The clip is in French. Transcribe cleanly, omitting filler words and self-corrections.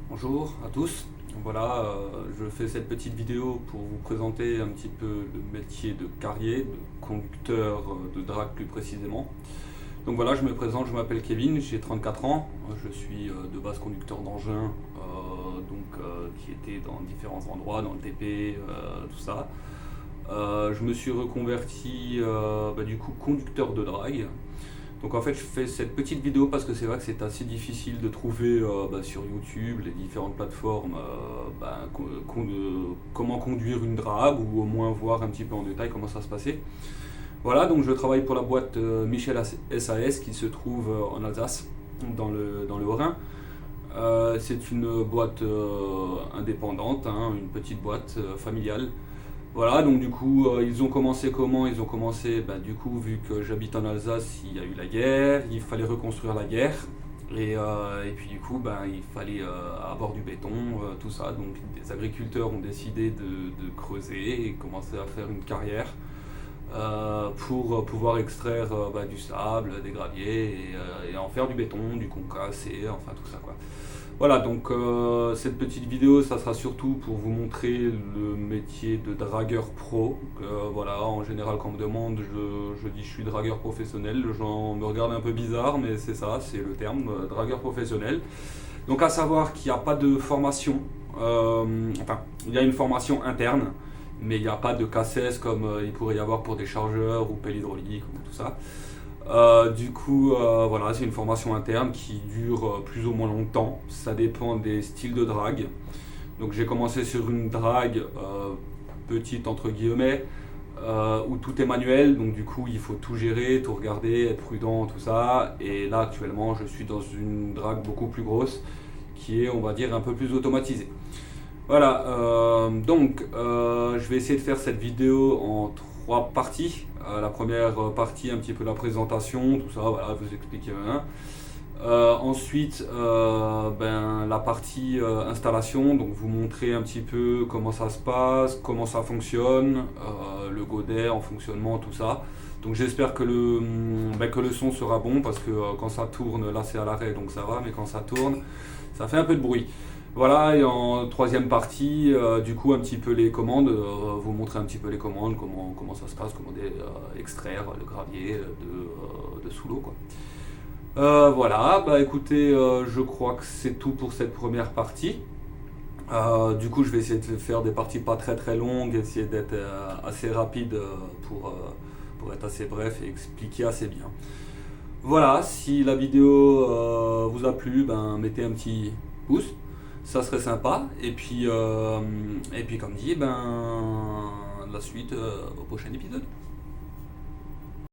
Bonjour à tous. Voilà, je fais cette petite vidéo pour vous présenter un petit peu le métier de carrier, de conducteur de drague plus précisément. Donc voilà, je me présente, je m'appelle Kevin, j'ai 34 ans, je suis de base conducteur d'engin, qui était dans différents endroits, dans le TP, tout ça. Je me suis reconverti du coup conducteur de drague. Donc en fait je fais cette petite vidéo parce que c'est vrai que c'est assez difficile de trouver sur YouTube, les différentes plateformes, comment conduire une drague ou au moins voir un petit peu en détail comment ça se passait. Voilà, donc je travaille pour la boîte Michel SAS qui se trouve en Alsace, dans le Haut-Rhin. C'est une boîte indépendante, hein, une petite boîte familiale. Voilà, donc du coup, ils ont commencé comment? Ils ont commencé, du coup, vu que j'habite en Alsace, il y a eu la guerre, il fallait reconstruire la guerre. Et puis du coup, il fallait avoir du béton, tout ça. Donc les agriculteurs ont décidé de creuser et commencer à faire une carrière pour pouvoir extraire du sable, des graviers et en faire du béton, du concasse et enfin tout ça quoi. Voilà, donc cette petite vidéo, ça sera surtout pour vous montrer le métier de dragueur pro. Voilà, en général, quand on me demande, je dis je suis dragueur professionnel. Les gens me regardent un peu bizarre, mais c'est ça, c'est le terme, dragueur professionnel. Donc à savoir qu'il n'y a pas de formation, il y a une formation interne, mais il n'y a pas de KSS comme il pourrait y avoir pour des chargeurs ou pelle hydraulique ou tout ça. Voilà, c'est une formation interne qui dure plus ou moins longtemps. Ça dépend des styles de drague. Donc j'ai commencé sur une drague petite entre guillemets, où tout est manuel. Donc du coup, il faut tout gérer, tout regarder, être prudent, tout ça. Et là, actuellement, je suis dans une drague beaucoup plus grosse, qui est, on va dire, un peu plus automatisée. Voilà, je vais essayer de faire cette vidéo en trois parties. La première partie, un petit peu la présentation, tout ça, voilà, vous expliquer rien. Ensuite, la partie installation, donc vous montrer un petit peu comment ça se passe, comment ça fonctionne, le godet en fonctionnement, tout ça. Donc j'espère que le son sera bon parce que quand ça tourne, là c'est à l'arrêt donc ça va, mais quand ça tourne, ça fait un peu de bruit. Voilà, et en troisième partie, du coup, un petit peu les commandes, vous montrer un petit peu les commandes, comment ça se passe, comment extraire le gravier de sous l'eau, quoi. Voilà, écoutez, je crois que c'est tout pour cette première partie. Du coup, je vais essayer de faire des parties pas très très longues, essayer d'être assez rapide pour être assez bref et expliquer assez bien. Voilà, si la vidéo vous a plu, mettez un petit pouce, ça serait sympa. Et puis comme dit, la suite au prochain épisode.